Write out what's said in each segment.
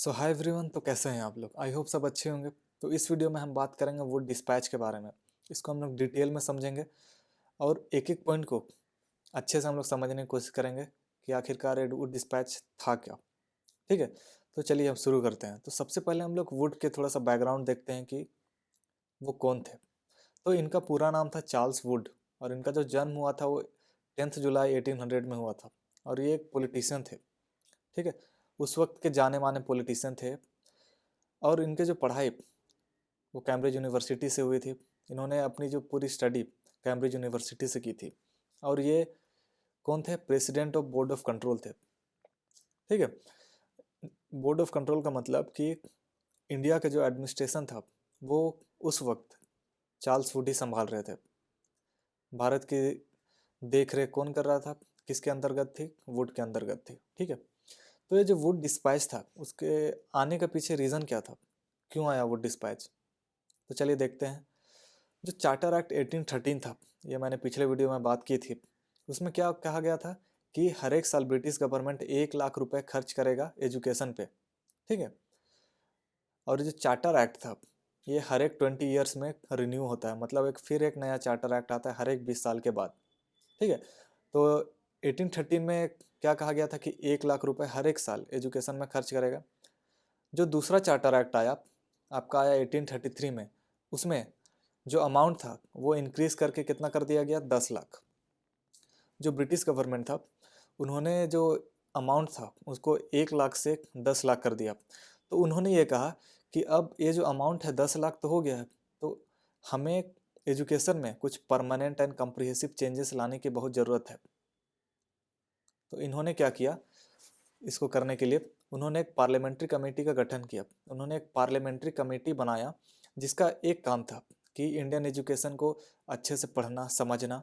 सो hi everyone, तो कैसे हैं आप लोग। आई होप सब अच्छे होंगे। तो इस वीडियो में हम बात करेंगे वुड डिस्पैच के बारे में। इसको हम लोग डिटेल में समझेंगे और एक एक पॉइंट को अच्छे से हम लोग समझने की कोशिश करेंगे कि आखिरकार ये वुड डिस्पैच था क्या। ठीक है, तो चलिए हम शुरू करते हैं। तो सबसे पहले हम लोग वुड के थोड़ा सा बैकग्राउंड देखते हैं कि वो कौन थे। तो इनका पूरा नाम था चार्ल्स वुड और इनका जो जन्म हुआ था वो 10 जुलाई 1800 में हुआ था। और ये एक पॉलिटिशियन थे। ठीक है, उस वक्त के जाने माने पॉलिटिशियन थे। और इनके जो पढ़ाई वो कैम्ब्रिज यूनिवर्सिटी से हुई थी। इन्होंने अपनी जो पूरी स्टडी कैम्ब्रिज यूनिवर्सिटी से की थी। और ये कौन थे? President of board of control थे। ठीक है, बोर्ड ऑफ कंट्रोल का मतलब कि इंडिया का जो एडमिनिस्ट्रेशन था वो उस वक्त चार्ल्स वुड ही संभाल रहे थे। भारत की देख रेख कौन कर रहा था? किसके अंतर्गत थी? वुड के अंतर्गत थी। ठीक है, तो ये जो वुड डिस्पैच था उसके आने का पीछे रीज़न क्या था? क्यों आया वुड डिस्पैच? तो चलिए देखते हैं। जो चार्टर एक्ट 1813 था, ये मैंने पिछले वीडियो में बात की थी। उसमें क्या कहा गया था कि हर एक साल ब्रिटिश गवर्नमेंट 1 लाख रुपए खर्च करेगा एजुकेशन पे। ठीक है, और जो चार्टर एक्ट था ये हर एक 20 ईयर्स में रिन्यू होता है। मतलब फिर एक नया चार्टर एक्ट आता है हर एक 20 साल के बाद। ठीक है, तो 1813 में क्या कहा गया था कि 1 लाख रुपए हर एक साल एजुकेशन में खर्च करेगा। जो दूसरा चार्टर एक्ट आया, आपका आया 1833 में, उसमें जो अमाउंट था वो इंक्रीज करके कितना कर दिया गया? 10 लाख। जो ब्रिटिश गवर्नमेंट था उन्होंने जो अमाउंट था उसको 1 लाख से 10 लाख कर दिया। तो उन्होंने ये कहा कि अब ये जो अमाउंट है 10 लाख तो हो गया है, तो हमें एजुकेशन में कुछ परमानेंट एंड कम्प्रिहेंसिव चेंजेस लाने की बहुत ज़रूरत है। तो इन्होंने क्या किया? इसको करने के लिए उन्होंने एक पार्लियामेंट्री कमेटी का गठन किया। उन्होंने एक पार्लियामेंट्री कमेटी बनाया जिसका एक काम था कि इंडियन एजुकेशन को अच्छे से पढ़ना समझना,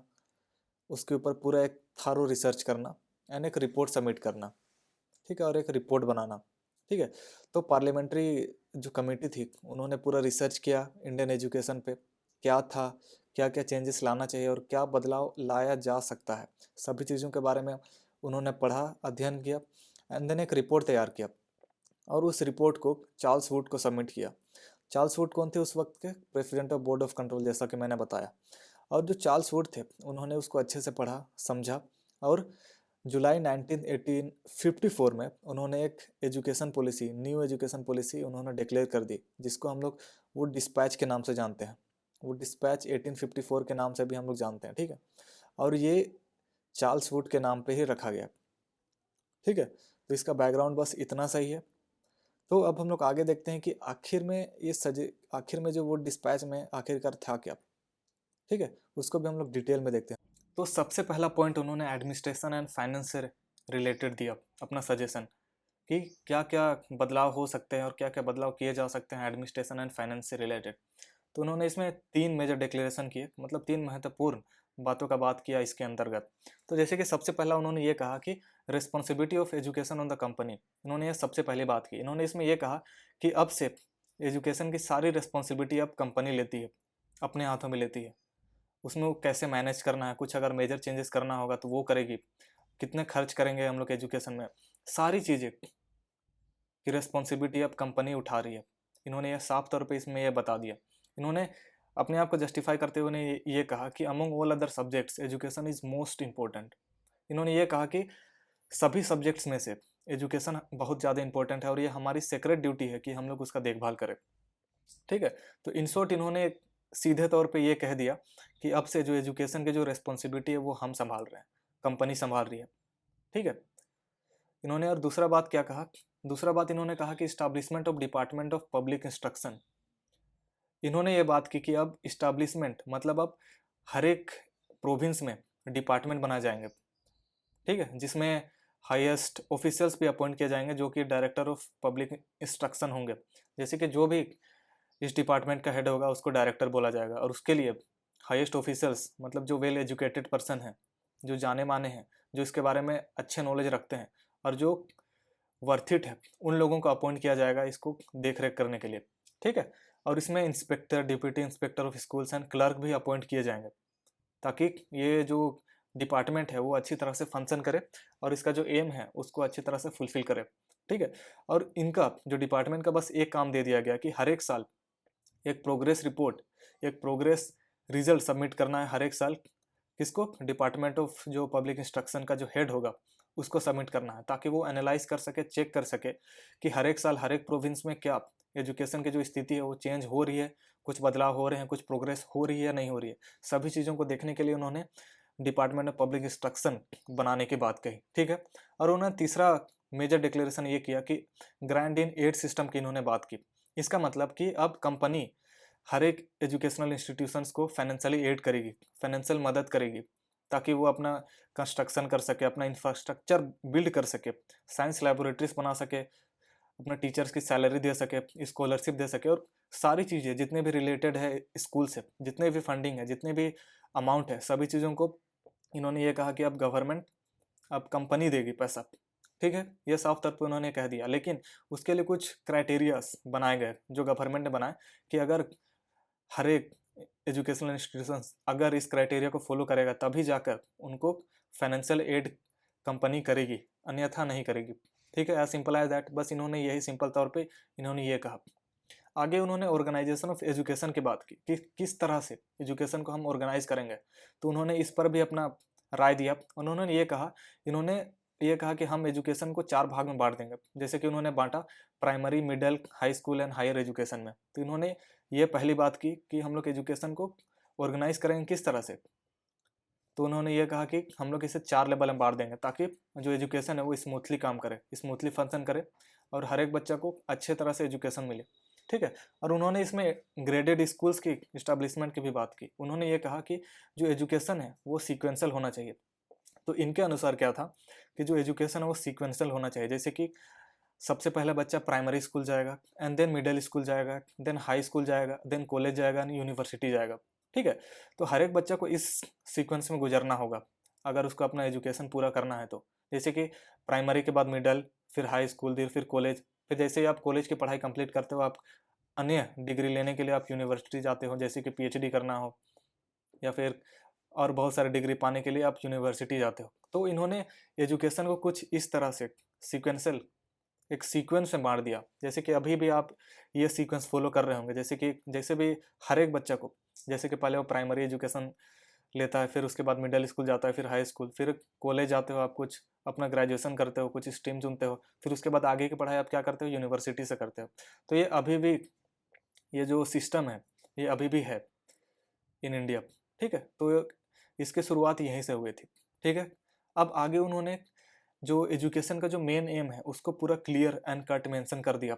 उसके ऊपर पूरा एक थारो रिसर्च करना एंड एक रिपोर्ट सबमिट करना। ठीक है, और एक रिपोर्ट बनाना। ठीक है, तो पार्लियामेंट्री जो कमेटी थी उन्होंने पूरा रिसर्च किया इंडियन एजुकेशन पे, क्या था, क्या क्या चेंजेस लाना चाहिए और क्या बदलाव लाया जा सकता है। सभी चीज़ों के बारे में उन्होंने पढ़ा, अध्ययन किया एंड देन एक रिपोर्ट तैयार किया और उस रिपोर्ट को चार्ल्स वुड को सबमिट किया। चार्ल्स वुड कौन थे उस वक्त के? President of board of control, जैसा कि मैंने बताया। और जो चार्ल्स वुड थे उन्होंने उसको अच्छे से पढ़ा, समझा और जुलाई 1854 में उन्होंने एक education policy, new education policy उन्होंने डिक्लेयर कर दी, जिसको हम लोग वुड डिस्पैच के नाम से जानते हैं। वुड डिस्पैच 1854 के नाम से भी हम लोग जानते हैं। ठीक है, और ये चार्ल्स वुड के नाम पे ही रखा गया। ठीक है, तो इसका बैकग्राउंड बस इतना सही है। तो अब हम लोग आगे देखते हैं कि आखिर में जो वुड डिस्पैच में आखिरकार था क्या। ठीक है, उसको भी हम लोग डिटेल में देखते हैं। तो सबसे पहला पॉइंट उन्होंने एडमिनिस्ट्रेशन एंड फाइनेंस से रिलेटेड दिया अपना सजेशन कि क्या क्या बदलाव हो सकते हैं और क्या क्या बदलाव किए जा सकते हैं एडमिनिस्ट्रेशन एंड फाइनेंस से रिलेटेड। तो उन्होंने इसमें 3 मेजर डिक्लेरेशन किए, मतलब 3 महत्वपूर्ण बातों का बात किया इसके अंतर्गत। तो जैसे कि सबसे पहला उन्होंने ये कहा कि responsibility of education on the company. इन्होंने ये सबसे पहली बात की। इन्होंने इसमें यह कहा कि अब से एजुकेशन की सारी रिस्पॉन्सिबिलिटी अब कंपनी लेती है, अपने हाथों में लेती है। उसमें वो कैसे मैनेज करना है, कुछ अगर मेजर चेंजेस करना होगा तो वो करेगी, कितने खर्च करेंगे हम लोग एजुकेशन में, सारी चीज़ें की रिस्पॉन्सिबिलिटी अब कंपनी उठा रही है। इन्होंने यह साफ तौर पे इसमें यह बता दिया। इन्होंने अपने आप को जस्टिफाई करते हुए ने ये कहा कि among all other subjects education is most important. इन्होंने ये कहा कि सभी सब्जेक्ट्स में से एजुकेशन बहुत ज़्यादा इंपॉर्टेंट है और ये हमारी सेक्रेट ड्यूटी है कि हम लोग उसका देखभाल करें। ठीक है, तो इन शॉर्ट इन्होंने सीधे तौर पे ये कह दिया कि अब से जो एजुकेशन की जो रिस्पॉन्सिबिलिटी है वो हम संभाल रहे हैं, कंपनी संभाल रही है। ठीक है, इन्होंने और दूसरा बात क्या कहा? दूसरा बात इन्होंने कहा कि establishment of department of public instruction. इन्होंने ये बात की कि अब इस्टाब्लिशमेंट मतलब अब हर एक प्रोविंस में डिपार्टमेंट बनाए जाएंगे। ठीक है, जिसमें हाईएस्ट ऑफिशियल्स भी अपॉइंट किए जाएंगे जो कि डायरेक्टर ऑफ पब्लिक इंस्ट्रक्शन होंगे। जैसे कि जो भी इस डिपार्टमेंट का हेड होगा उसको डायरेक्टर बोला जाएगा और उसके लिए हाईएस्ट ऑफिसर्स मतलब जो वेल एजुकेटेड पर्सन हैं, जो जाने माने हैं, जो इसके बारे में अच्छे नॉलेज रखते हैं और जो वर्थ इट है, उन लोगों को अपॉइंट किया जाएगा इसको देख रेख करने के लिए। ठीक है, और इसमें inspector, deputy inspector of schools and clerk भी अपॉइंट किए जाएंगे ताकि ये जो डिपार्टमेंट है वो अच्छी तरह से फंक्शन करे और इसका जो एम है उसको अच्छी तरह से फुलफिल करे। ठीक है। और इनका जो डिपार्टमेंट का बस एक काम दे दिया गया कि हर एक साल एक प्रोग्रेस रिपोर्ट, एक प्रोग्रेस रिजल्ट सबमिट करना है हर एक साल। किसको? डिपार्टमेंट ऑफ जो पब्लिक इंस्ट्रक्शन का जो हेड होगा उसको सबमिट करना है, ताकि वो एनालाइज कर सके, चेक कर सके कि हर एक साल हर एक प्रोविंस में क्या एजुकेशन की जो स्थिति है वो चेंज हो रही है, कुछ बदलाव हो रहे हैं, कुछ प्रोग्रेस हो रही है या नहीं हो रही है। सभी चीज़ों को देखने के लिए उन्होंने डिपार्टमेंट ऑफ पब्लिक इंस्ट्रक्शन बनाने की बात कही। ठीक है। और उन्होंने तीसरा मेजर डिक्लेरेशन ये किया कि ग्रांड इन एड सिस्टम की इन्होंने बात की। इसका मतलब कि अब कंपनी हर एक एजुकेशनल इंस्टीट्यूशंस को फाइनेंशियली एड करेगी, फाइनेंशियल मदद करेगी, ताकि वो अपना कंस्ट्रक्शन कर सके, अपना इंफ्रास्ट्रक्चर बिल्ड कर सके, साइंस लेबोरेटरीज बना सके, अपना टीचर्स की सैलरी दे सके, स्कॉलरशिप दे सके, और सारी चीज़ें जितने भी रिलेटेड है स्कूल से, जितने भी फंडिंग है, जितने भी अमाउंट है, सभी चीज़ों को इन्होंने ये कहा कि अब गवर्नमेंट, अब कंपनी देगी पैसा। ठीक है, ये साफ तौर पर उन्होंने कह दिया। लेकिन उसके लिए कुछ क्राइटेरियाज बनाए गए जो गवर्नमेंट ने बनाए कि अगर हर एक एजुकेशनल इंस्टीट्यूशंस अगर इस क्राइटेरिया को फॉलो करेगा तभी जाकर उनको फाइनेंशियल एड कंपनी करेगी, अन्यथा नहीं करेगी। ठीक है, एज सिंपल एज दैट। बस इन्होंने यही सिंपल तौर पे इन्होंने ये कहा। आगे उन्होंने ऑर्गेनाइजेशन ऑफ एजुकेशन की बात की कि किस तरह से एजुकेशन को हम ऑर्गेनाइज करेंगे, तो उन्होंने इस पर भी अपना राय दिया। उन्होंने ये कहा कि हम एजुकेशन को 4 भाग में बांट देंगे। जैसे कि उन्होंने बांटा primary, middle, high school and higher education में। तो इन्होंने ये पहली बात की कि हम लोग एजुकेशन को ऑर्गेनाइज करेंगे किस तरह से। तो उन्होंने ये कहा कि हम लोग इसे 4 लेवल में बांट देंगे, ताकि जो एजुकेशन है वो स्मूथली काम करे, स्मूथली फंक्शन करे, और हर एक बच्चा को अच्छे तरह से एजुकेशन मिले। ठीक है। और उन्होंने इसमें ग्रेडेड स्कूल्स की इस्टेब्लिशमेंट की भी बात की। उन्होंने ये कहा कि जो एजुकेशन है वो सीक्वेंशियल होना चाहिए। तो इनके अनुसार क्या था कि जो एजुकेशन है वो सीक्वेंशियल होना चाहिए। जैसे कि सबसे पहले बच्चा प्राइमरी स्कूल जाएगा, एंड देन मिडिल स्कूल जाएगा, देन हाई स्कूल जाएगा, देन कॉलेज जाएगा, यूनिवर्सिटी जाएगा। ठीक है। तो हर एक बच्चा को इस सीक्वेंस में गुजरना होगा अगर उसको अपना एजुकेशन पूरा करना है तो। जैसे कि प्राइमरी के बाद मिडिल, फिर हाई स्कूल, फिर कॉलेज, फिर जैसे ही आप कॉलेज की पढ़ाई कंप्लीट करते हो, आप अन्य डिग्री लेने के लिए आप यूनिवर्सिटी जाते हो, जैसे कि पीएचडी करना हो, या फिर और बहुत सारे डिग्री पाने के लिए आप यूनिवर्सिटी जाते हो। तो इन्होंने एजुकेशन को कुछ इस तरह से सीक्वेंशियल, एक सीक्वेंस में बांट दिया। जैसे कि अभी भी आप ये सीक्वेंस फॉलो कर रहे होंगे। जैसे भी हर एक बच्चा को, जैसे कि पहले वो प्राइमरी एजुकेशन लेता है, फिर उसके बाद मिडिल स्कूल जाता है, फिर हाई स्कूल, फिर कॉलेज जाते हो, आप कुछ अपना ग्रेजुएशन करते हो, कुछ स्ट्रीम चुनते हो, फिर उसके बाद आगे की पढ़ाई आप क्या करते हो, यूनिवर्सिटी से करते हो। तो ये अभी भी, ये जो सिस्टम है ये अभी भी है इन इंडिया। ठीक है। तो इसकी शुरुआत यहीं से हुई थी। ठीक है। अब आगे उन्होंने जो एजुकेशन का जो मेन एम है उसको पूरा क्लियर एंड कट मेंशन कर दिया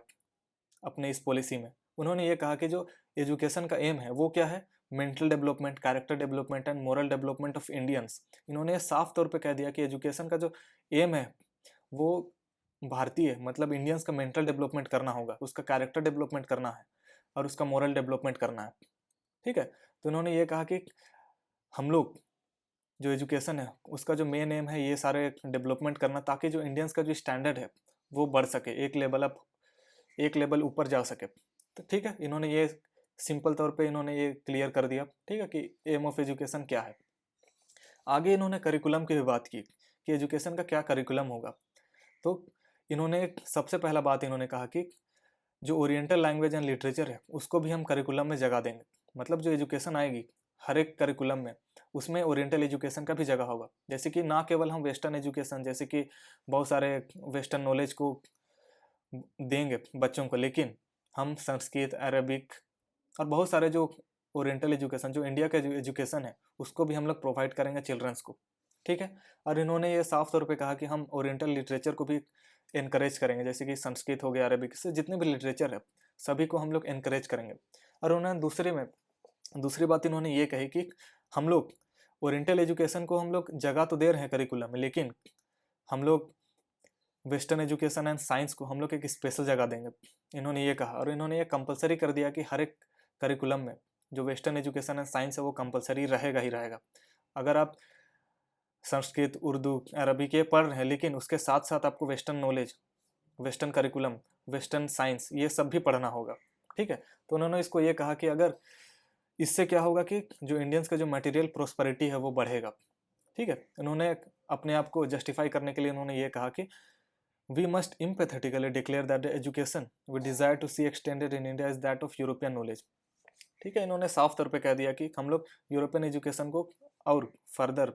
अपने इस पॉलिसी में। उन्होंने ये कहा कि जो एजुकेशन का एम है वो क्या है, mental development, character development and moral development of Indians. इन्होंने साफ तौर पे कह दिया कि एजुकेशन का जो एम है वो भारतीय, मतलब इंडियंस का मेंटल डेवलपमेंट करना होगा, उसका कैरेक्टर डेवलपमेंट करना है, और उसका मोरल डेवलपमेंट करना है। ठीक है। तो इन्होंने ये कहा कि हम लोग जो एजुकेशन है उसका जो मेन एम है ये सारे डेवलपमेंट करना, ताकि जो इंडियंस का जो स्टैंडर्ड है वो बढ़ सके, एक लेवल ऊपर जा सके। तो ठीक है, इन्होंने ये सिंपल तौर पे इन्होंने ये क्लियर कर दिया। ठीक है, कि एम ऑफ एजुकेशन क्या है। आगे इन्होंने करिकुलम की भी बात की कि एजुकेशन का क्या करिकुलम होगा। तो इन्होंने सबसे पहला बात इन्होंने कहा कि जो ओरिएंटल लैंग्वेज एंड लिटरेचर है उसको भी हम करिकुलम में जगह देंगे। मतलब जो एजुकेशन आएगी हर एक करिकुलम में, उसमें ओरिएंटल एजुकेशन का भी जगह होगा। जैसे कि ना केवल हम वेस्टर्न एजुकेशन, जैसे कि बहुत सारे वेस्टर्न नॉलेज को देंगे बच्चों को, लेकिन हम संस्कृत, अरबिक और बहुत सारे जो ओरिएंटल एजुकेशन, जो इंडिया का एजुकेशन है उसको भी हम लोग प्रोवाइड करेंगे चिल्ड्रंस को। ठीक है। और इन्होंने ये साफ तौर पे कहा कि हम ओरिएंटल लिटरेचर को भी इनकरेज करेंगे, जैसे कि संस्कृत हो गया, अरबिक से जितने भी लिटरेचर है सभी को हम लोग इनकरेज करेंगे। और उन्होंने दूसरी बात इन्होंने ये कही कि हम लोग ओरिएंटल एजुकेशन को हम लोग जगह तो दे रहे हैं करिकुलम में, लेकिन हम लोग वेस्टर्न एजुकेशन एंड साइंस को हम लोग एक स्पेशल जगह देंगे, इन्होंने ये कहा। और इन्होंने ये कंपलसरी कर दिया कि हर एक करिकुलम में जो वेस्टर्न एजुकेशन एंड साइंस है वो कंपलसरी रहेगा ही रहेगा। अगर आप संस्कृत, उर्दू, अरबिक ये पढ़ रहे हैं, लेकिन उसके साथ साथ आपको western knowledge, western curriculum, western science ये सब भी पढ़ना होगा। ठीक है। तो उन्होंने इसको ये कहा कि अगर इससे क्या होगा कि जो इंडियंस का जो मटेरियल प्रोस्पेरिटी है वो बढ़ेगा। ठीक है। इन्होंने अपने आप को जस्टिफाई करने के लिए इन्होंने ये कहा कि we must empathetically declare that the education we desire to see extended in India is that of European knowledge. ठीक है, इन्होंने साफ तौर पे कह दिया कि हम लोग यूरोपियन एजुकेशन को और फर्दर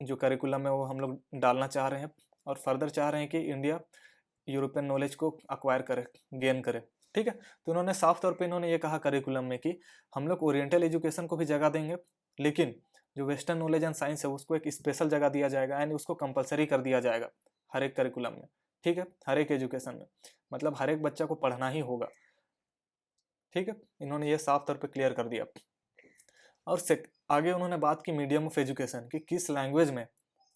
जो करिकुलम है वो हम लोग डालना चाह रहे हैं, और फर्दर चाह रहे हैं कि इंडिया यूरोपियन नॉलेज को अक्वायर करे, गेन करे। ठीक है, तो इन्होंने साफ तौर पे इन्होंने ये कहा करिकुलम में कि हम लोग ओरिएंटल एजुकेशन को भी जगह देंगे, लेकिन जो वेस्टर्न नॉलेज एंड साइंस है उसको एक स्पेशल जगह दिया जाएगा, एंड उसको कंपलसरी कर दिया जाएगा हर एक करिकुलम में। ठीक है, हर एक एजुकेशन में, मतलब हर एक बच्चा को पढ़ना ही होगा। ठीक है, इन्होंने ये साफ तौर पे क्लियर कर दिया। और आगे उन्होंने बात की मीडियम ऑफ एजुकेशन, कि किस लैंग्वेज में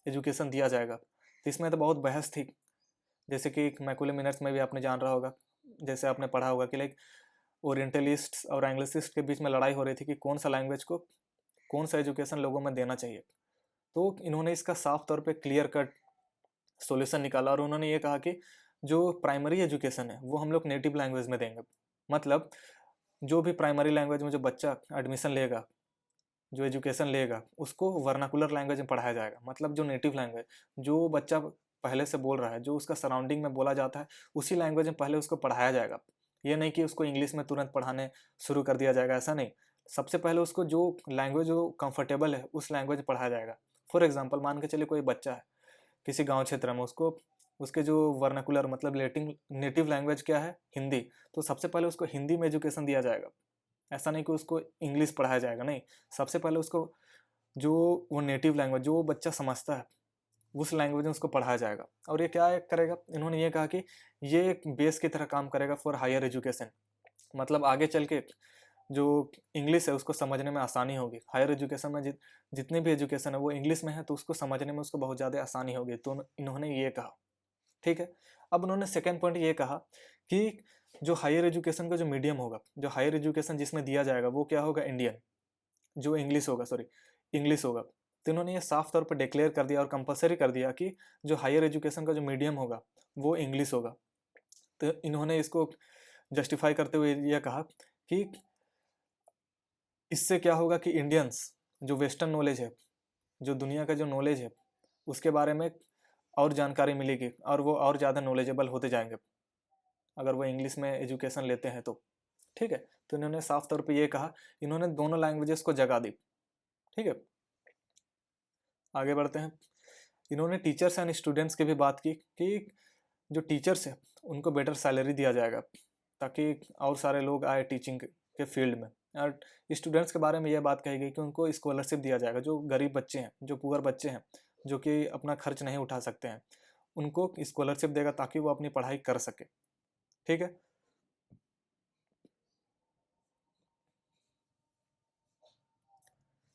एजुकेशन दिया जाएगा। तो इसमें तो बहुत बहस थी, जैसे कि मैकुलम मिनट्स में भी आपने जान रहा होगा, जैसे आपने पढ़ा होगा कि लाइक ओरिएंटलिस्ट और एंग्लिसिस्ट के बीच में लड़ाई हो रही थी कि कौन सा लैंग्वेज को कौन सा एजुकेशन लोगों में देना चाहिए। तो इन्होंने इसका साफ तौर पे क्लियर कट सॉल्यूशन निकाला, और उन्होंने ये कहा कि जो प्राइमरी एजुकेशन है वो हम लोग नेटिव लैंग्वेज में देंगे। मतलब जो भी प्राइमरी लैंग्वेज में जो बच्चा एडमिशन लेगा, जो एजुकेशन लेगा, उसको वर्नाकुलर लैंग्वेज में पढ़ाया जाएगा। मतलब जो नेटिव लैंग्वेज जो बच्चा पहले से बोल रहा है, जो उसका सराउंडिंग में बोला जाता है, उसी लैंग्वेज में पहले उसको पढ़ाया जाएगा। ये नहीं कि उसको इंग्लिश में तुरंत पढ़ाने शुरू कर दिया जाएगा, ऐसा नहीं। सबसे पहले उसको जो लैंग्वेज जो कंफर्टेबल है उस लैंग्वेज में पढ़ाया जाएगा। फॉर एग्जाम्पल मान के चलिए कोई बच्चा है किसी गाँव क्षेत्र में, उसको उसके जो वर्नाकुलर मतलब लेटिंग नेटिव लैंग्वेज क्या है, हिंदी, तो सबसे पहले उसको हिंदी में एजुकेशन दिया जाएगा। ऐसा नहीं कि उसको इंग्लिश पढ़ाया जाएगा, नहीं, सबसे पहले उसको जो वो नेटिव लैंग्वेज जो वो बच्चा समझता है उस लैंग्वेज में उसको पढ़ाया जाएगा। और ये क्या करेगा, इन्होंने ये कहा कि ये एक बेस की तरह काम करेगा फॉर हायर एजुकेशन। मतलब आगे चल के जो इंग्लिश है उसको समझने में आसानी होगी। हायर एजुकेशन में जितनी भी एजुकेशन है वो इंग्लिश में है, तो उसको समझने में उसको बहुत ज़्यादा आसानी होगी। तो इन्होंने ये कहा। ठीक है, अब उन्होंने सेकेंड पॉइंट ये कहा कि जो हायर एजुकेशन का जो मीडियम होगा, जो हायर एजुकेशन जिसमें दिया जाएगा वो क्या होगा, इंडियन, जो इंग्लिश होगा, सॉरी इंग्लिश होगा। तो इन्होंने ये साफ तौर पर डिक्लेयर कर दिया और कंपलसरी कर दिया कि जो हायर एजुकेशन का जो मीडियम होगा वो इंग्लिश होगा। तो इन्होंने इसको जस्टिफाई करते हुए यह कहा कि इससे क्या होगा कि इंडियंस जो वेस्टर्न नॉलेज है, जो दुनिया का जो नॉलेज है उसके बारे में और जानकारी मिलेगी, और वो और ज़्यादा नॉलेजेबल होते जाएंगे अगर वो इंग्लिश में एजुकेशन लेते हैं तो। ठीक है, तो इन्होंने साफ तौर पे ये कहा, इन्होंने दोनों लैंग्वेजेस को जगह दी। ठीक है, आगे बढ़ते हैं। इन्होंने टीचर्स एंड स्टूडेंट्स की भी बात की कि जो टीचर्स है उनको बेटर सैलरी दिया जाएगा, ताकि और सारे लोग आए टीचिंग के फील्ड में। और स्टूडेंट्स के बारे में यह बात कही गई कि उनको स्कॉलरशिप दिया जाएगा। जो गरीब बच्चे हैं, जो पुअर बच्चे हैं, जो कि अपना खर्च नहीं उठा सकते हैं, उनको स्कॉलरशिप देगा ताकि वो अपनी पढ़ाई कर सके। ठीक है,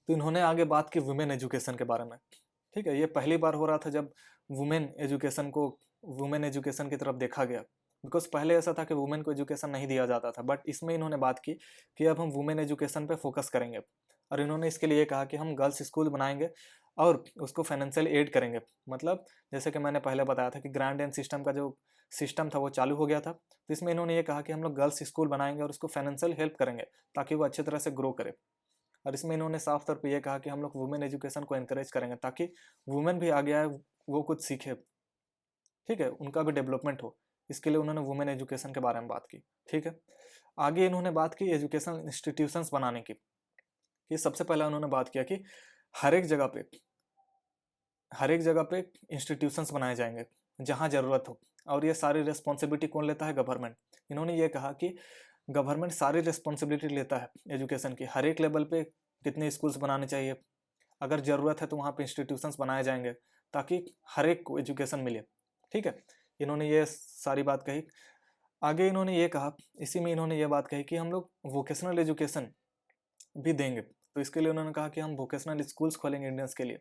तो इन्होंने आगे बात की वुमेन एजुकेशन के बारे में। ठीक है, ये पहली बार हो रहा था जब वुमेन एजुकेशन की तरफ देखा गया। बिकॉज पहले ऐसा था कि वुमेन को एजुकेशन नहीं दिया जाता था, बट इसमें इन्होंने बात की कि अब हम वुमेन एजुकेशन पे फोकस करेंगे। और इन्होंने इसके लिए कहा कि हम गर्ल्स स्कूल बनाएंगे और उसको फाइनेंशियल एड करेंगे। मतलब जैसे कि मैंने पहले बताया था कि ग्रांड एंड सिस्टम का जो सिस्टम था वो चालू हो गया था, तो इसमें इन्होंने ये कहा कि हम लोग गर्ल्स स्कूल बनाएंगे और उसको फाइनेंशियल हेल्प करेंगे ताकि वो अच्छी तरह से ग्रो करे। और इसमें इन्होंने साफ तौर पे ये कहा कि हम लोग वुमेन एजुकेशन को एनकरेज करेंगे ताकि वुमेन भी आगे आए, वो कुछ सीखे। ठीक है, उनका भी डेवलपमेंट हो, इसके लिए उन्होंने वुमेन एजुकेशन के बारे में बात की। ठीक है, आगे इन्होंने बात की एजुकेशनल इंस्टीट्यूशंस बनाने की। कि सबसे पहला उन्होंने बात किया कि हर एक जगह पे हर एक जगह पे इंस्टीट्यूशंस बनाए जाएंगे जहाँ ज़रूरत हो, और ये सारी रिस्पॉन्सिबिलिटी कौन लेता है, गवर्नमेंट। इन्होंने ये कहा कि गवर्नमेंट सारी रिस्पॉन्सिबिलिटी लेता है एजुकेशन की। हर एक लेवल पे कितने स्कूल्स बनाने चाहिए, अगर ज़रूरत है तो वहाँ पे इंस्टीट्यूशंस बनाए जाएंगे ताकि हर एक को एजुकेशन मिले। ठीक है, इन्होंने ये सारी बात कही। आगे इन्होंने ये कहा, इसी में इन्होंने ये बात कही कि हम लोग वोकेशनल एजुकेशन भी देंगे। तो इसके लिए उन्होंने कहा कि हम वोकेशनल स्कूल्स खोलेंगे इंडियंस के लिए।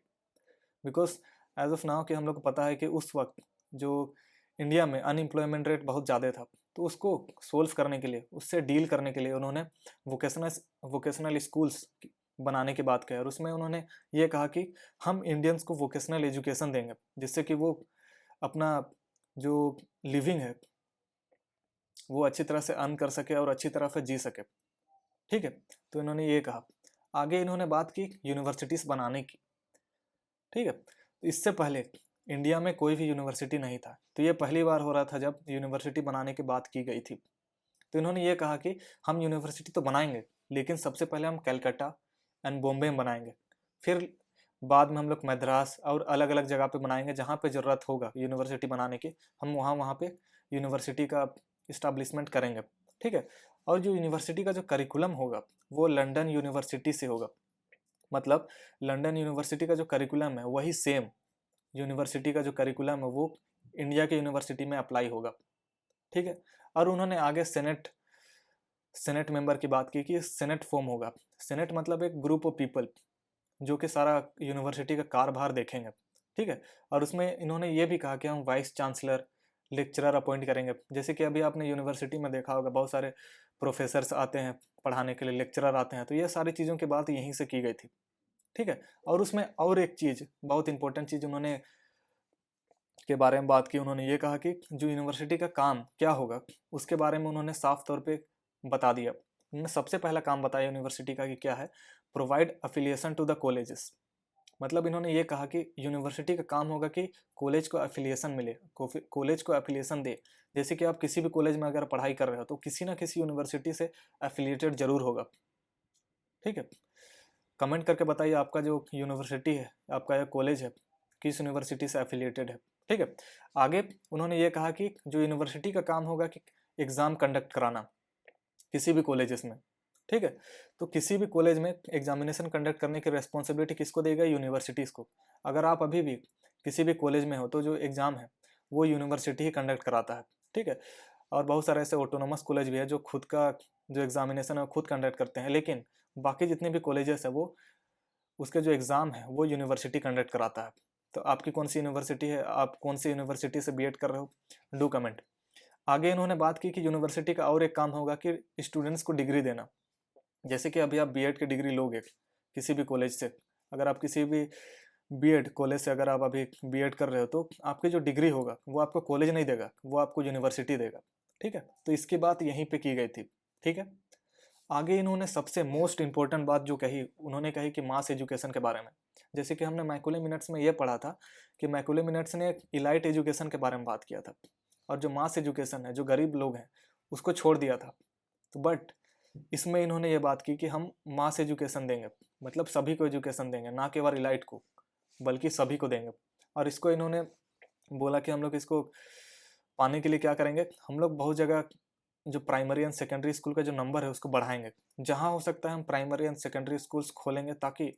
बिकॉज एज ऑफ नाउ कि हम लोग को पता है कि उस वक्त जो इंडिया में अनएम्प्लॉयमेंट रेट बहुत ज़्यादा था, तो उसको सोल्व करने के लिए, उससे डील करने के लिए उन्होंने वोकेशनल वोकेशनल स्कूल्स बनाने की बात कही। और उसमें उन्होंने ये कहा कि हम इंडियंस को वोकेशनल एजुकेशन देंगे जिससे कि वो अपना जो लिविंग है वो अच्छी तरह से अर्न कर सके और अच्छी तरह से जी सके। ठीक है, तो इन्होंने ये कहा। आगे इन्होंने बात की यूनिवर्सिटीज़ बनाने की। ठीक है, तो इससे पहले इंडिया में कोई भी यूनिवर्सिटी नहीं था, तो ये पहली बार हो रहा था जब यूनिवर्सिटी बनाने की बात की गई थी। तो इन्होंने ये कहा कि हम यूनिवर्सिटी तो बनाएंगे, लेकिन सबसे पहले हम कलकत्ता एंड बॉम्बे में बनाएंगे, फिर बाद में हम लोग मद्रास और अलग अलग जगह पे बनाएंगे, जहाँ पे ज़रूरत होगा यूनिवर्सिटी बनाने की हम वहाँ वहाँ पे यूनिवर्सिटी का इस्टेब्लिशमेंट करेंगे। ठीक है। और जो यूनिवर्सिटी का जो करिकुलम होगा वो लंदन यूनिवर्सिटी से होगा, मतलब लंदन यूनिवर्सिटी का जो करिकुलम है वही सेम यूनिवर्सिटी का जो करिकुलम है वो इंडिया के यूनिवर्सिटी में अप्लाई होगा। ठीक है। और उन्होंने आगे सेनेट मेंबर की बात की कि सेनेट फॉर्म होगा। सेनेट मतलब एक ग्रुप ऑफ पीपल जो कि सारा यूनिवर्सिटी का कार्यभार देखेंगे। ठीक है। और उसमें इन्होंने ये भी कहा कि हम वाइस चांसलर, लेक्चरर अपॉइंट करेंगे। जैसे कि अभी आपने यूनिवर्सिटी में देखा होगा बहुत सारे प्रोफेसर्स आते हैं पढ़ाने के लिए, लेक्चरर आते हैं, तो ये सारी चीज़ों की बात यहीं से की गई थी। ठीक है। और उसमें और एक चीज़, बहुत इंपॉर्टेंट चीज़ उन्होंने के बारे में बात की। उन्होंने ये कहा कि जो यूनिवर्सिटी का काम क्या होगा उसके बारे में उन्होंने साफ तौर पे बता दिया। उन्होंने सबसे पहला काम बताया यूनिवर्सिटी का कि क्या है, provide affiliation to the colleges. मतलब इन्होंने ये कहा कि यूनिवर्सिटी का काम होगा कि कॉलेज को अफिलिएशन मिले, कॉलेज को अफिलिएशन दे। जैसे कि आप किसी भी कॉलेज में अगर पढ़ाई कर रहे हो तो किसी ना किसी यूनिवर्सिटी से एफिलिएटेड जरूर होगा। ठीक है। कमेंट करके बताइए आपका जो यूनिवर्सिटी है, आपका या कॉलेज है, किस यूनिवर्सिटी से एफिलिएटेड है। ठीक है। आगे उन्होंने ये कहा कि जो यूनिवर्सिटी का काम होगा कि एग्ज़ाम कंडक्ट कराना किसी भी कॉलेजेस में। ठीक है। तो किसी भी कॉलेज में एग्जामिनेशन कंडक्ट करने की रिस्पॉन्सिबिलिटी किसको देगा, यूनिवर्सिटीज़ को। अगर आप अभी भी किसी भी कॉलेज में हो तो जो एग्ज़ाम है वो यूनिवर्सिटी ही कंडक्ट कराता है। ठीक है। और बहुत सारे ऐसे ऑटोनोमस कॉलेज भी है जो खुद का जो एग्जामिनेशन है वो खुद कंडक्ट करते हैं, लेकिन बाकी जितने भी कॉलेजेस है वो उसके जो एग्ज़ाम है वो यूनिवर्सिटी कंडक्ट कराता है। तो आपकी कौन सी यूनिवर्सिटी है, आप कौन सी यूनिवर्सिटी से बीएड कर रहे हो, डू कमेंट। आगे इन्होंने बात की कि यूनिवर्सिटी का और एक काम होगा कि स्टूडेंट्स को डिग्री देना। जैसे कि अभी आप बीएड की डिग्री लोगे किसी भी कॉलेज से, अगर आप किसी भी बीएड कॉलेज से अगर आप अभी बीएड कर रहे हो तो आपकी जो डिग्री होगा वो आपको कॉलेज नहीं देगा, वो आपको यूनिवर्सिटी देगा। ठीक है। तो इसकी बात यहीं पे की गई थी। ठीक है। आगे इन्होंने सबसे मोस्ट इंपॉर्टेंट बात जो कही, उन्होंने कही कि मास एजुकेशन के बारे में। जैसे कि हमने मैकुले मिनट्स में ये पढ़ा था कि मैकुले मिनट्स ने एक इलाइट एजुकेशन के बारे में बात किया था, और जो मास एजुकेशन है, जो गरीब लोग हैं उसको छोड़ दिया था। तो बट इसमें इन्होंने ये बात की कि हम मास एजुकेशन देंगे, मतलब सभी को एजुकेशन देंगे, ना केवल इलाइट को बल्कि सभी को देंगे। और इसको इन्होंने बोला कि हम लोग इसको पाने के लिए क्या करेंगे, हम लोग बहुत जगह जो प्राइमरी एंड सेकेंडरी स्कूल का जो नंबर है उसको बढ़ाएंगे। जहाँ हो सकता है हम प्राइमरी एंड सेकेंडरी स्कूल्स खोलेंगे ताकि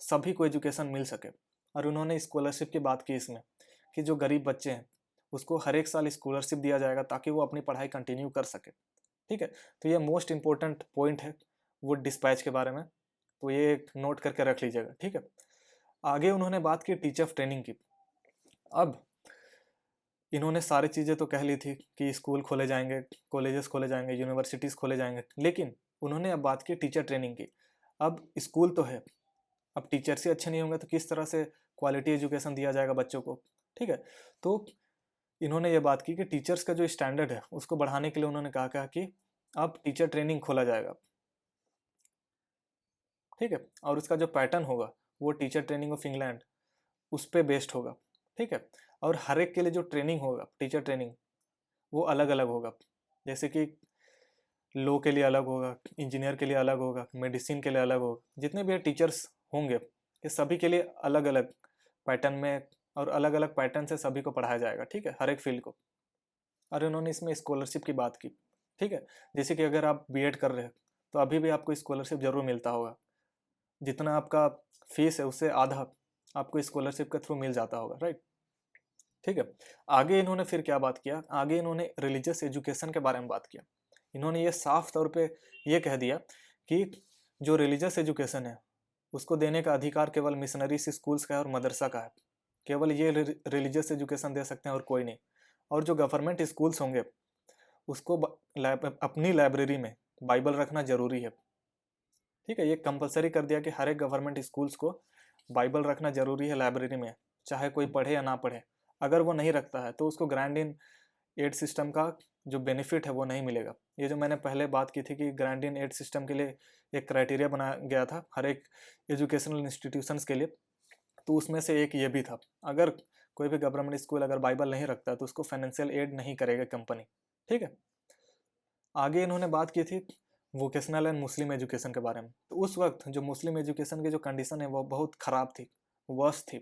सभी को एजुकेशन मिल सके। और उन्होंने स्कॉलरशिप की बात की इसमें कि जो गरीब बच्चे हैं उसको हर एक साल स्कॉलरशिप दिया जाएगा ताकि वो अपनी पढ़ाई कंटिन्यू कर सके। ठीक है। तो ये मोस्ट इंपॉर्टेंट पॉइंट है वो डिस्पैच के बारे में, तो ये एक नोट करके रख लीजिएगा। ठीक है। आगे उन्होंने बात की टीचर ट्रेनिंग की। अब इन्होंने सारी चीज़ें तो कह ली थी कि स्कूल खोले जाएंगे, कॉलेजेस खोले जाएंगे, यूनिवर्सिटीज़ खोले जाएंगे, लेकिन उन्होंने अब बात की टीचर ट्रेनिंग की। अब स्कूल तो है, अब टीचर्स ही अच्छे नहीं होंगे तो किस तरह से क्वालिटी एजुकेशन दिया जाएगा बच्चों को। ठीक है। तो इन्होंने ये बात की कि टीचर्स का जो स्टैंडर्ड है उसको बढ़ाने के लिए उन्होंने कहा कि अब टीचर ट्रेनिंग खोला जाएगा। ठीक है। और उसका जो पैटर्न होगा वो टीचर ट्रेनिंग ऑफ इंग्लैंड उस पर बेस्ड होगा। ठीक है। और हर एक के लिए जो ट्रेनिंग होगा टीचर ट्रेनिंग वो अलग अलग होगा। जैसे कि लॉ के लिए अलग होगा, इंजीनियर के लिए अलग होगा, मेडिसिन के लिए अलग होगा, जितने भी टीचर्स होंगे ये सभी के लिए अलग अलग पैटर्न में और अलग अलग पैटर्न से सभी को पढ़ाया जाएगा। ठीक है। हर एक फील्ड को। और इन्होंने इसमें स्कॉलरशिप की बात की। ठीक है। जैसे कि अगर आप बीएड कर रहे हैं तो अभी भी आपको स्कॉलरशिप जरूर मिलता होगा, जितना आपका फीस है उससे आधा आपको स्कॉलरशिप के थ्रू मिल जाता होगा, राइट। ठीक है। आगे इन्होंने फिर क्या बात किया, आगे इन्होंने रिलीजियस एजुकेशन के बारे में बात किया। इन्होंने ये साफ तौर पे ये कह दिया कि जो रिलीजियस एजुकेशन है उसको देने का अधिकार केवल मिशनरी स्कूल्स का है और मदरसा का है। केवल ये रिलीजियस एजुकेशन दे सकते हैं और कोई नहीं। और जो गवर्नमेंट स्कूल्स होंगे उसको अपनी लाइब्रेरी में बाइबल रखना जरूरी है। ठीक है। ये कंपलसरी कर दिया कि हर एक गवर्नमेंट स्कूल्स को बाइबल रखना जरूरी है लाइब्रेरी में, चाहे कोई पढ़े या ना पढ़े। अगर वो नहीं रखता है तो उसको ग्रांड इन एड सिस्टम का जो बेनिफिट है वो नहीं मिलेगा। ये जो मैंने पहले बात की थी कि ग्रांड इन एड सिस्टम के लिए एक क्राइटेरिया बनाया गया था हर एक एजुकेशनल इंस्टीट्यूशंस के लिए, तो उसमें से एक ये भी था। अगर कोई भी गवर्नमेंट स्कूल अगर बाइबल नहीं रखता तो उसको फाइनेंशियल एड नहीं करेगा कंपनी, ठीक है। आगे इन्होंने बात की थी वोकेशनल एंड मुस्लिम एजुकेशन के बारे में। तो उस वक्त जो मुस्लिम एजुकेशन की जो कंडीशन है वो बहुत ख़राब थी, वर्स्ट थी,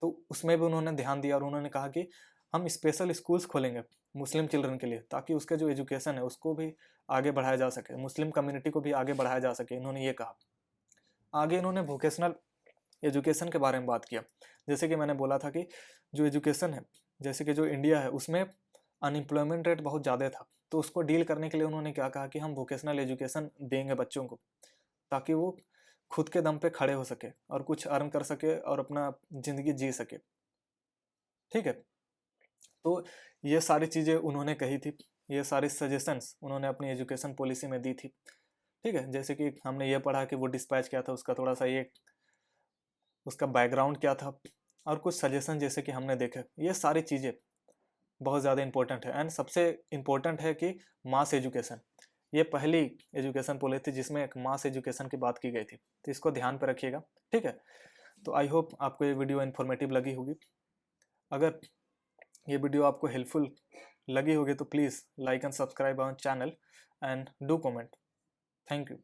तो उसमें भी उन्होंने ध्यान दिया और उन्होंने कहा कि हम स्पेशल स्कूल्स खोलेंगे मुस्लिम चिल्ड्रन के लिए, ताकि उसका जो एजुकेशन है उसको भी आगे बढ़ाया जा सके, मुस्लिम कम्युनिटी को भी आगे बढ़ाया जा सके, इन्होंने ये कहा। आगे इन्होंने वोकेशनल एजुकेशन के बारे में बात किया। जैसे कि मैंने बोला था कि जो एजुकेशन है, जैसे कि जो इंडिया है उसमें अनएम्प्लॉयमेंट रेट बहुत ज़्यादा था, तो उसको डील करने के लिए उन्होंने क्या कहा कि हम वोकेशनल एजुकेशन देंगे बच्चों को, ताकि वो खुद के दम पे खड़े हो सके और कुछ अर्न कर सके और अपना ज़िंदगी जी सके, ठीक है। तो ये सारी चीज़ें उन्होंने कही थी, ये सारी सजेशंस उन्होंने अपनी एजुकेशन पॉलिसी में दी थी, ठीक है। जैसे कि हमने ये पढ़ा कि वो डिस्पैच क्या था, उसका थोड़ा सा ये उसका बैकग्राउंड क्या था, और कुछ सजेशन जैसे कि हमने देखे। ये सारी चीज़ें बहुत ज़्यादा इंपॉर्टेंट है, एंड सबसे इम्पोर्टेंट है कि मास एजुकेशन, ये पहली एजुकेशन पॉलिसी थी जिसमें एक मास एजुकेशन की बात की गई थी, तो इसको ध्यान पर रखिएगा, ठीक है। तो आई होप आपको ये वीडियो इन्फॉर्मेटिव लगी होगी। अगर ये वीडियो आपको हेल्पफुल लगी होगी तो please like and subscribe our channel and do comment. Thank you.